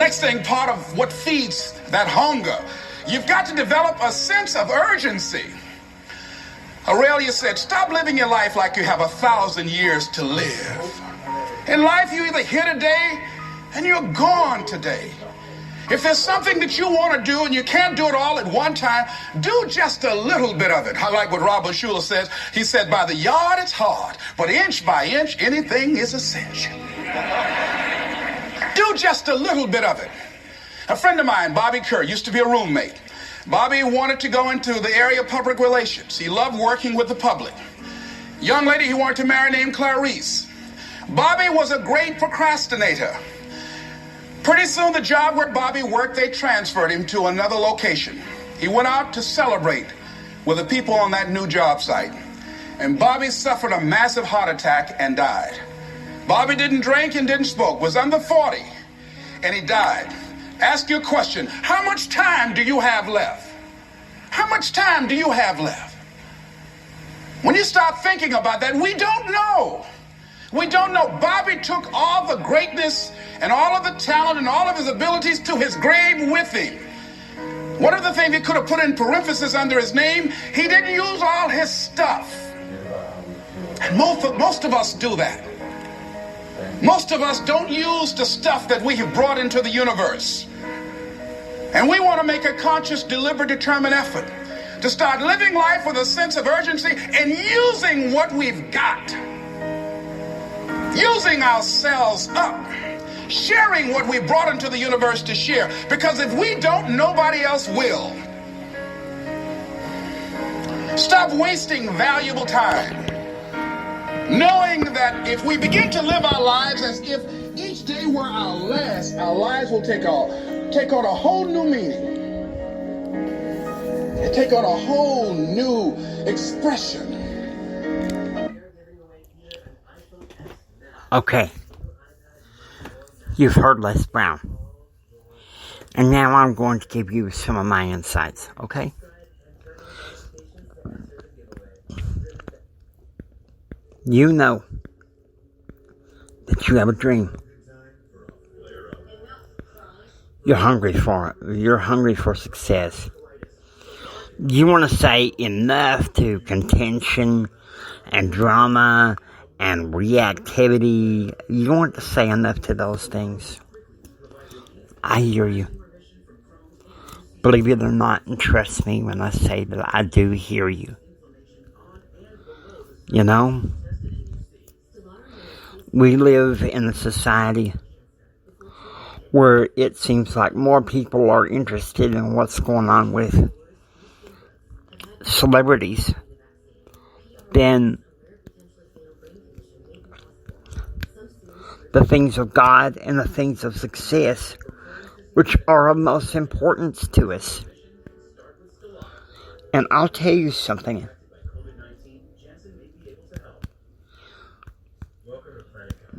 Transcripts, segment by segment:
next thing, part of what feeds that hunger, you've got to develop a sense of urgency. Aurelia said, stop living your life like you have 1,000 years to live. In life, you either here today and you're gone today. If there's something that you want to do and you can't do it all at one time, do just a little bit of it. I like what Robert Schuller says. He said, by the yard it's hard, but inch by inch, anything is a cinch. Do just a little bit of it. A friend of mine, Bobby Kerr, used to be a roommate. Bobby wanted to go into the area of public relations. He loved working with the public. Young lady he wanted to marry named Clarice. Bobby was a great procrastinator. Pretty soon, the job where Bobby worked, they transferred him to another location. He went out to celebrate with the people on that new job site. And Bobby suffered a massive heart attack and died. Bobby didn't drink and didn't smoke, was under 40, and he died. Ask you a question. How much time do you have left? How much time do you have left? When you start thinking about that, we don't know. We don't know. Bobby took all the greatness and all of the talent and all of his abilities to his grave with him. One of the things he could have put in parentheses under his name, he didn't use all his stuff. And most of us do that. Most of us don't use the stuff that we have brought into the universe. And we want to make a conscious, deliberate, determined effort to start living life with a sense of urgency and using what we've got. Using ourselves up. Sharing what we brought into the universe to share. Because if we don't, nobody else will. Stop wasting valuable time. Knowing that if we begin to live our lives as if each day were our last, our lives will take on a whole new meaning. And take on a whole new expression. Okay. You've heard Les Brown. And now I'm going to give you some of my insights, okay? You know that you have a dream. You're hungry for it. You're hungry for success. You want to say enough to contention and drama and reactivity. You want to say enough to those things. I hear you. Believe it or not, and trust me when I say that I do hear you. You know, we live in a society where it seems like more people are interested in what's going on with celebrities than the things of God and the things of success, which are of most importance to us. And I'll tell you something.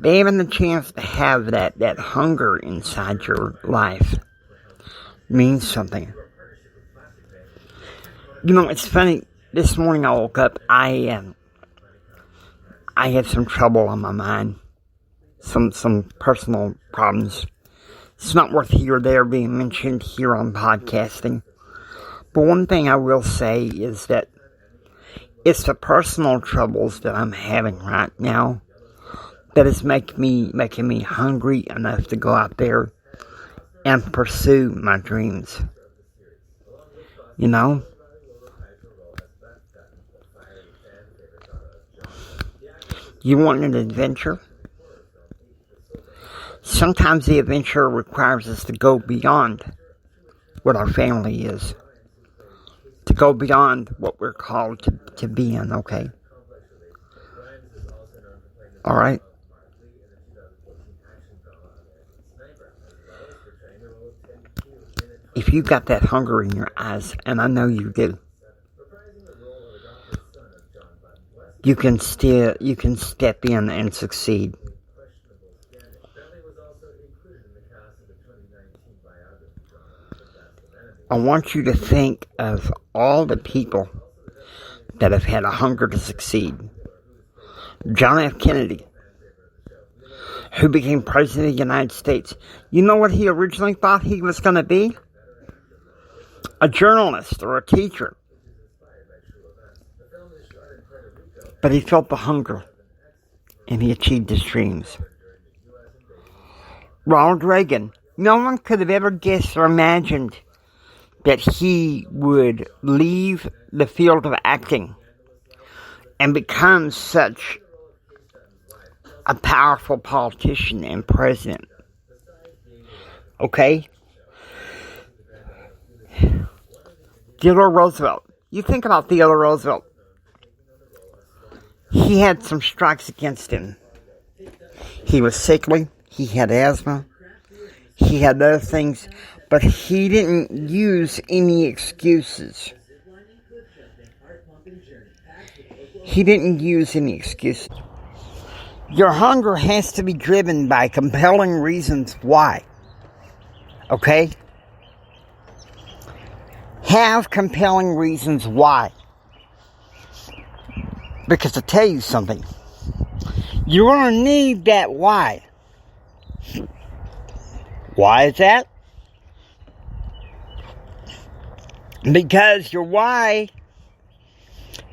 Having the chance to have that hunger inside your life means something. You know, it's funny. This morning I woke up. I had some trouble on my mind. Some personal problems. It's not worth here or there being mentioned here on podcasting. But one thing I will say is that it's the personal troubles that I'm having right now that is making me hungry enough to go out there and pursue my dreams. You know? You want an adventure? Sometimes the adventure requires us to go beyond what our family is. To go beyond what we're called to be in, okay? Alright? If you got that hunger in your eyes, and I know you do, you can step in and succeed. I want you to think of all the people that have had a hunger to succeed. John F. Kennedy. who became president of the United States. You know what he originally thought he was going to be? A journalist or a teacher. But he felt the hunger, and he achieved his dreams. Ronald Reagan, no one could have ever guessed or imagined that he would leave the field of acting and become such a powerful politician and president. Okay? Theodore Roosevelt. You think about Theodore Roosevelt. He had some strikes against him. He was sickly. He had asthma. He had other things. But he didn't use any excuses. He didn't use any excuses. Your hunger has to be driven by compelling reasons why. Okay? Have compelling reasons why. Because to tell you something, you're going to need that why. Why is that? Because your why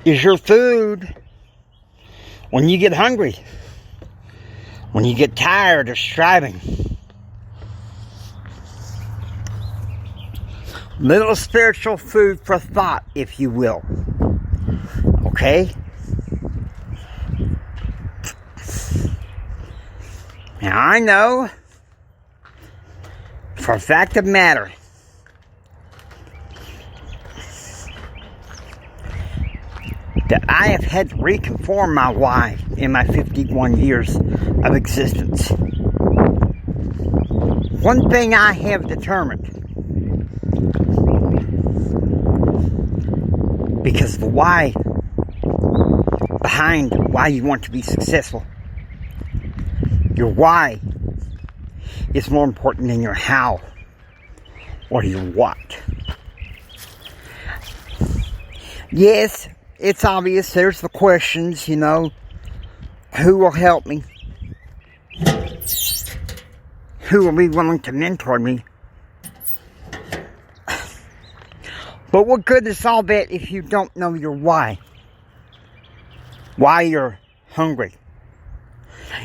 is your food when you get hungry, when you get tired of striving. Little spiritual food for thought, if you will. Okay? Now I know, for a fact of the matter, that I have had to reconform my why in my 51 years of existence. One thing I have determined, because the why behind why you want to be successful, your why is more important than your how or your what. Yes, it's obvious. There's the questions, you know. Who will help me? Who will be willing to mentor me? But what good is all that if you don't know your why? Why you're hungry?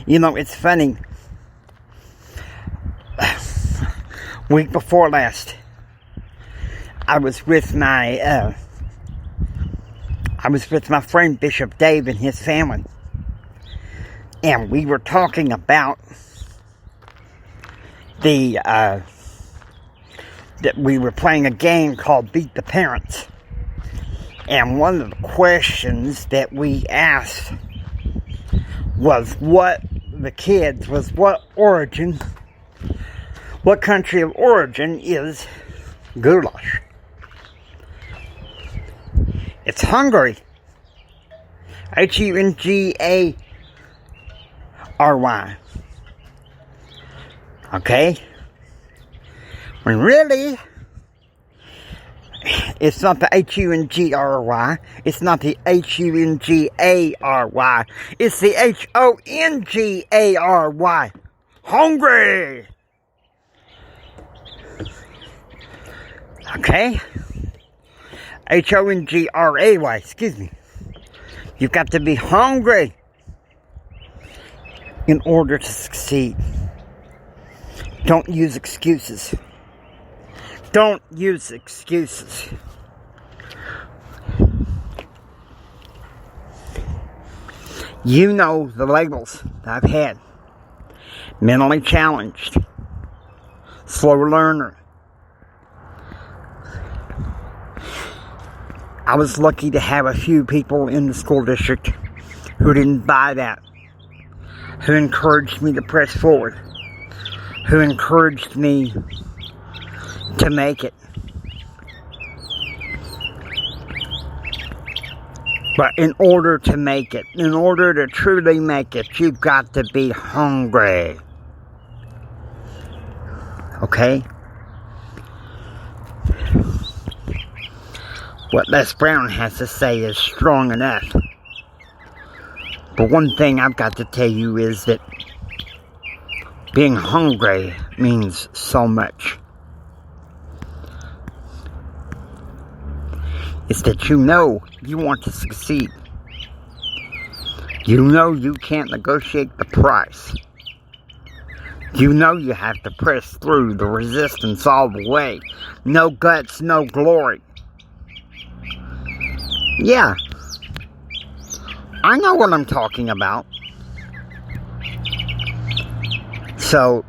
You know, it's funny. Week before last, I was with my friend Bishop Dave and his family, and we were talking about that we were playing a game called Beat the Parents, and one of the questions that we asked was what country of origin is goulash? It's Hungary. Hungary. Okay? When really, it's not the Hungry. It's not the Hungary. It's the Hongary. Hungry. Okay? Hongray, excuse me. You've got to be hungry in order to succeed. Don't use excuses. Don't use excuses. You know the labels that I've had. Mentally challenged. Slow learner. I was lucky to have a few people in the school district who didn't buy that, who encouraged me to press forward, who encouraged me to make it. But in order to make it, in order to truly make it, you've got to be hungry. Okay? What Les Brown has to say is strong enough. But one thing I've got to tell you is that Being hungry means so much. It's that you know you want to succeed. You know you can't negotiate the price. You know you have to press through the resistance all the way. No guts, no glory. Yeah, I know what I'm talking about. So,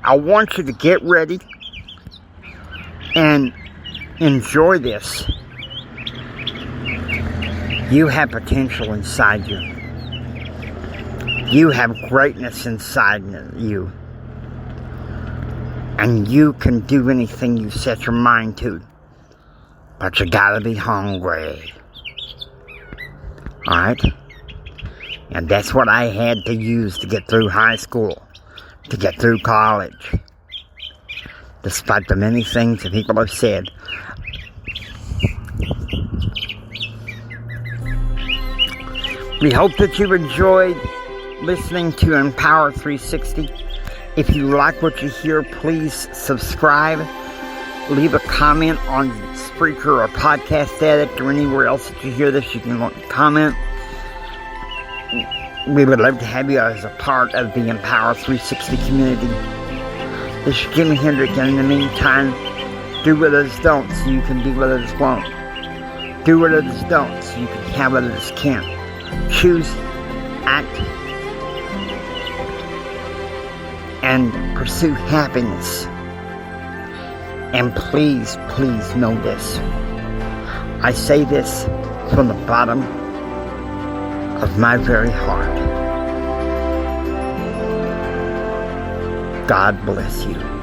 I want you to get ready and enjoy this. You have potential inside you. You have greatness inside you. And you can do anything you set your mind to. But you gotta be hungry. Alright? And that's what I had to use to get through high school. To get through college. Despite the many things that people have said. We hope that you enjoyed listening to Empower 360. If you like what you hear, please subscribe. Leave a comment on Spreaker or Podcast Addict or anywhere else that you hear this. You can comment. We would love to have you as a part of the Empower 360 community. This is Jimi Hendrix, and in the meantime, do what others don't so you can do what others won't. Do what others don't so you can have what others can't. Choose, act, and pursue happiness. And please, please know this. I say this from the bottom of my very heart. God bless you.